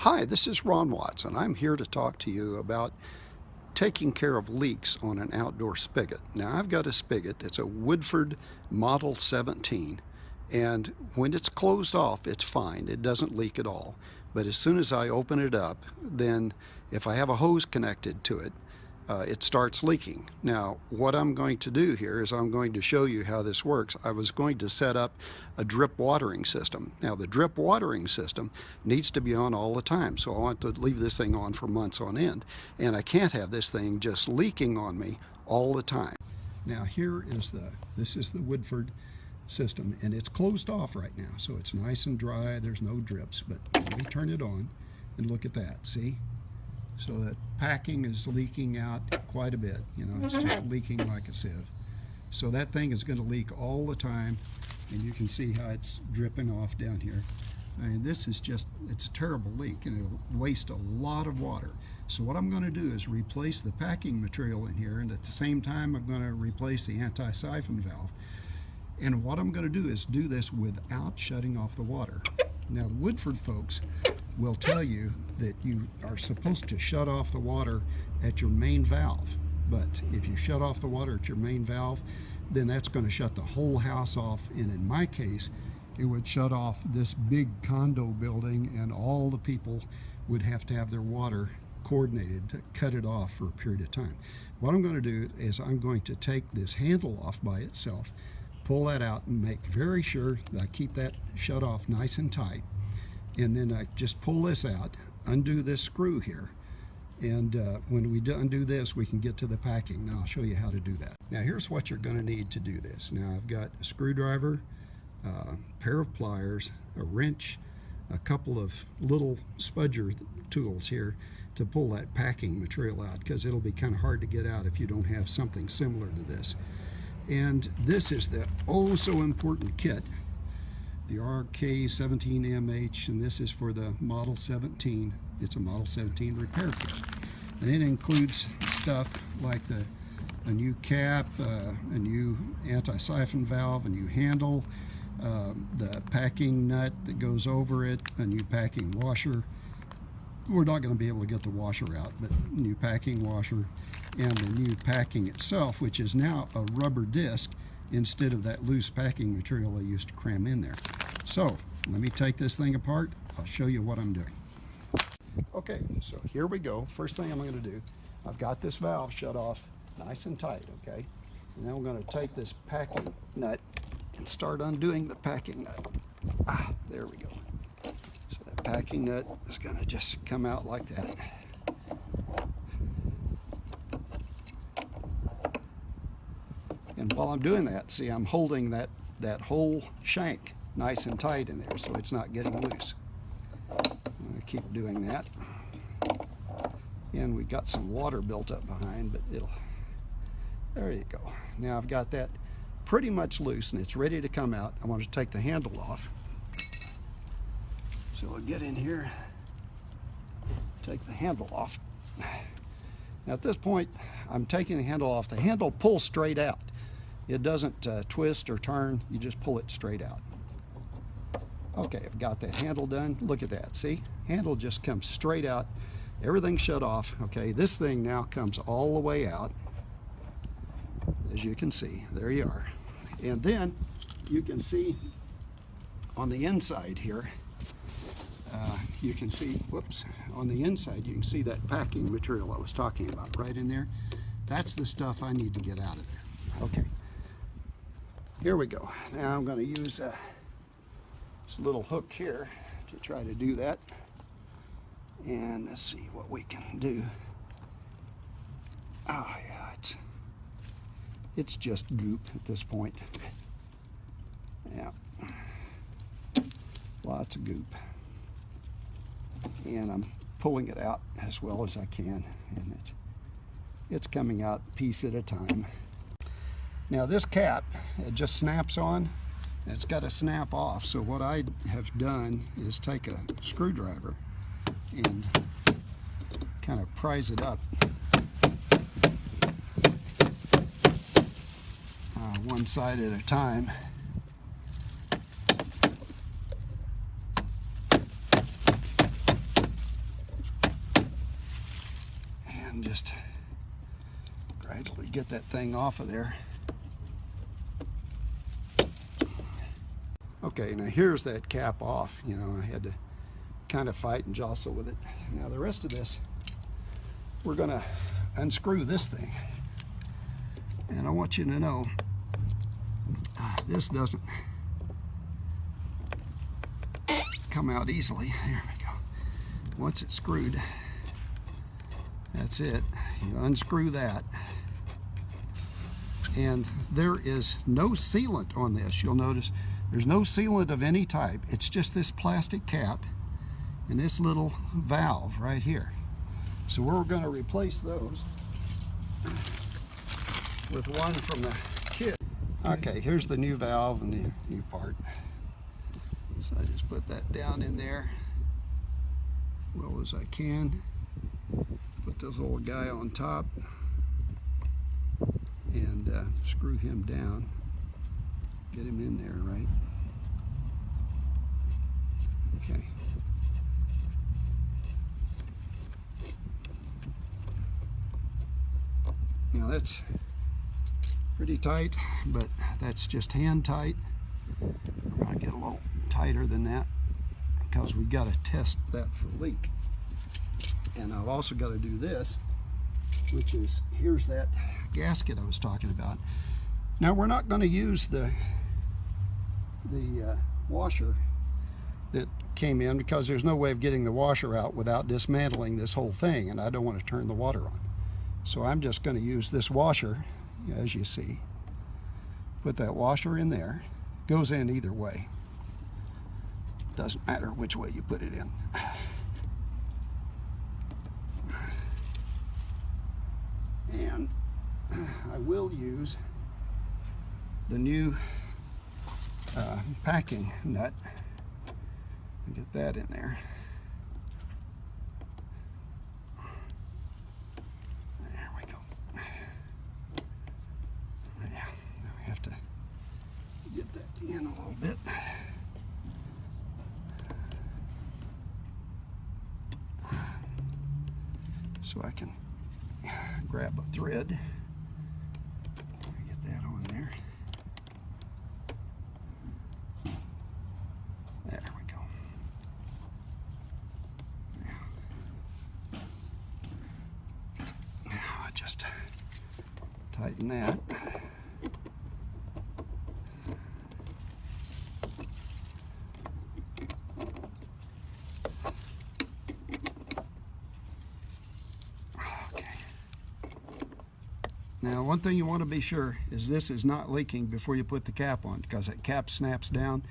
Hi, this is Ron Watts, and I'm here to talk to you about taking care of leaks on an outdoor spigot. Now, I've got a spigot that's a Woodford Model 17, and when it's closed off, it's fine. It doesn't leak at all. But as soon as I open it up, then if I have a hose connected to it, it starts leaking. Now, what I'm going to do here is I'm going to show you how this works. I was going to set up a drip watering system. Now, the drip watering system needs to be on all the time, so I want to leave this thing on for months on end. And I can't have this thing just leaking on me all the time. Now, this is the Woodford system, and it's closed off right now, so it's nice and dry. There's no drips, but let me turn it on and look at that. See? So that packing is leaking out quite a bit. You know, it's just leaking like a sieve. So that thing is going to leak all the time, and you can see how it's dripping off down here. I mean, this is just, it's a terrible leak, and it'll waste a lot of water. So what I'm going to do is replace the packing material in here, and at the same time I'm going to replace the anti-siphon valve. And what I'm going to do is do this without shutting off the water. Now, the Woodford folks will tell you that you are supposed to shut off the water at your main valve. But if you shut off the water at your main valve, then that's going to shut the whole house off. And in my case, it would shut off this big condo building, and all the people would have to have their water coordinated to cut it off for a period of time. What I'm going to do is I'm going to take this handle off by itself, pull that out, and make very sure that I keep that shut off nice and tight. And then I just pull this out, undo this screw here, and when we undo this, we can get to the packing. Now I'll show you how to do that. Now here's what you're going to need to do this. Now I've got a screwdriver, a pair of pliers, a wrench, a couple of little spudger tools here to pull that packing material out, because it'll be kind of hard to get out if you don't have something similar to this. And this is the oh so important kit, the RK17MH, and this is for the Model 17. It's a Model 17 repair kit, and it includes stuff like a new cap, a new anti-siphon valve, a new handle, the packing nut that goes over it, a new packing washer. We're not going to be able to get the washer out, but new packing washer, and the new packing itself, which is now a rubber disc instead of that loose packing material I used to cram in there. So let me take this thing apart. I'll show you what I'm doing. Okay, so here we go. First thing I'm going to do, I've got this valve shut off nice and tight, okay? And then we're going to take this packing nut and start undoing the packing nut. There we go. So that packing nut is going to just come out like that. And while I'm doing that, see, I'm holding that whole shank nice and tight in there, so it's not getting loose. I'm going to keep doing that. And we got some water built up behind, but there you go. Now I've got that pretty much loose, and it's ready to come out. I want to take the handle off. So I'll get in here, take the handle off. Now at this point, I'm taking the handle off. The handle pulls straight out. It doesn't twist or turn, you just pull it straight out. Okay, I've got that handle done. Look at that, see? Handle just comes straight out. Everything's shut off. Okay, this thing now comes all the way out. As you can see, there you are. And then you can see on the inside here, you can see, whoops, on the inside you can see that packing material I was talking about right in there. That's the stuff I need to get out of there. Okay. Here we go. Now I'm going to use this little hook here to try to do that. And let's see what we can do. Oh yeah, it's just goop at this point. Yeah, lots of goop. And I'm pulling it out as well as I can, and it's coming out a piece at a time. Now this cap, it just snaps on, and it's got to snap off. So what I have done is take a screwdriver and kind of prise it up one side at a time. and just gradually get that thing off of there. Okay, now here's that cap off. You know, I had to kind of fight and jostle with it. Now the rest of this, we're going to unscrew this thing. And I want you to know, this doesn't come out easily. There we go. Once it's screwed, that's it. You unscrew that. And there is no sealant on this. You'll notice there's no sealant of any type. It's just this plastic cap and this little valve right here. So we're going to replace those with one from the kit. Okay, here's the new valve and the new part. So I just put that down in there as well as I can. Put this little guy on top and screw him down. Get him in there, right? Okay. Now that's pretty tight, but that's just hand tight. We're going to get a little tighter than that because we've got to test that for leak. And I've also got to do this, which is, here's that gasket I was talking about. Now we're not going to use the washer that came in because there's no way of getting the washer out without dismantling this whole thing, and I don't want to turn the water on. So I'm just going to use this washer, as you see. Put that washer in there. Goes in either way. Doesn't matter which way you put it in. And I will use the new packing nut and get that in there. There we go. Yeah, now we have to get that in a little bit. So I can grab a thread. Get that on there. There we go. Now I just tighten that. Now, one thing you want to be sure is this is not leaking before you put the cap on, because that cap snaps down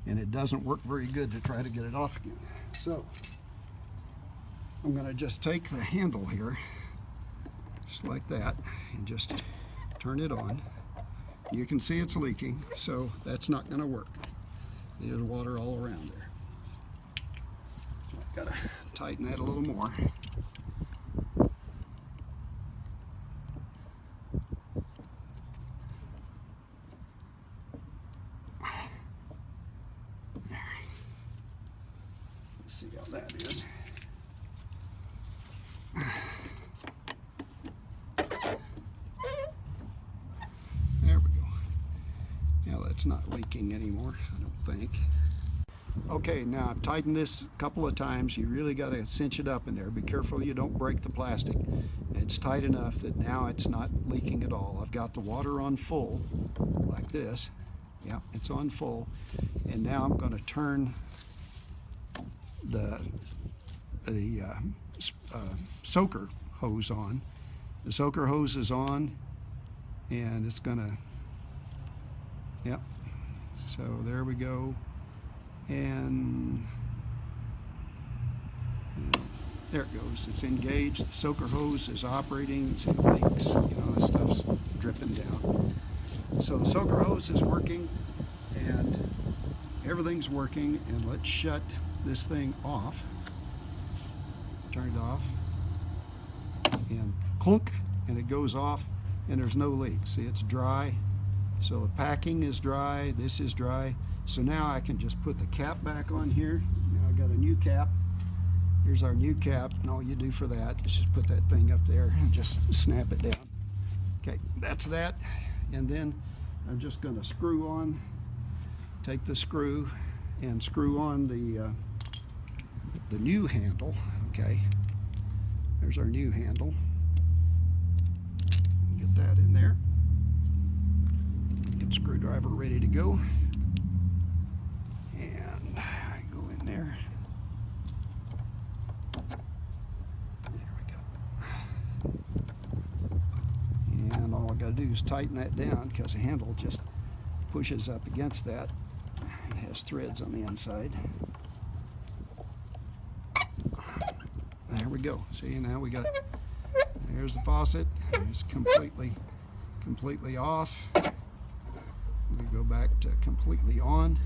and it doesn't work very good to try to get it off again. So I'm going to just take the handle here, just like that, and just turn it on. You can see it's leaking, so that's not going to work. There's water all around there. So I've got to tighten that a little more. See how that is. There we go. Now that's not leaking anymore, I don't think. Okay, now I've tightened this a couple of times. You really got to cinch it up in there. Be careful you don't break the plastic. It's tight enough that now it's not leaking at all. I've got the water on full, like this. Yeah, it's on full. And now I'm going to turn the soaker hose on. The soaker hose is on, and it's gonna, yep, so there we go, and there it goes. It's engaged. The soaker hose is operating. See the leaks, you know, the stuff's dripping down. So the soaker hose is working and everything's working, and let's shut this thing off. Turn it off, and clunk, and it goes off, and there's no leak. See, it's dry. So the packing is dry, this is dry. So now I can just put the cap back on here. Now I got a new cap. Here's our new cap, and all you do for that is just put that thing up there and just snap it down. Okay, that's that. And then I'm just going to screw on, take the screw and screw on the new handle. Okay, there's our new handle. Get that in there. Get the screwdriver ready to go. And I go in there. There we go. And all I got to do is tighten that down because the handle just pushes up against that. It has threads on the inside. There we go. See, now we got, there's the faucet. It's completely off. We go back to completely on.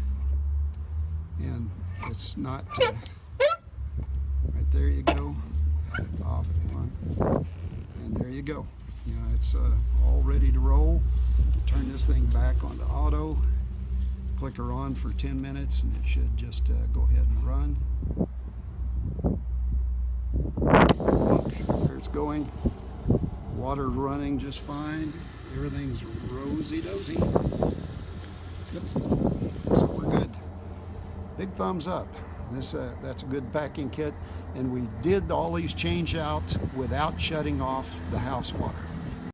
And it's not, right there you go, off, on, and there you go. You know, it's all ready to roll. Turn this thing back onto auto, click her on for 10 minutes, and it should just go ahead and run. Look, there it's going. Water's running just fine. Everything's rosy-dozy. Yep. So we're good. Big thumbs up. That's a good packing kit, and we did all these change outs without shutting off the house water.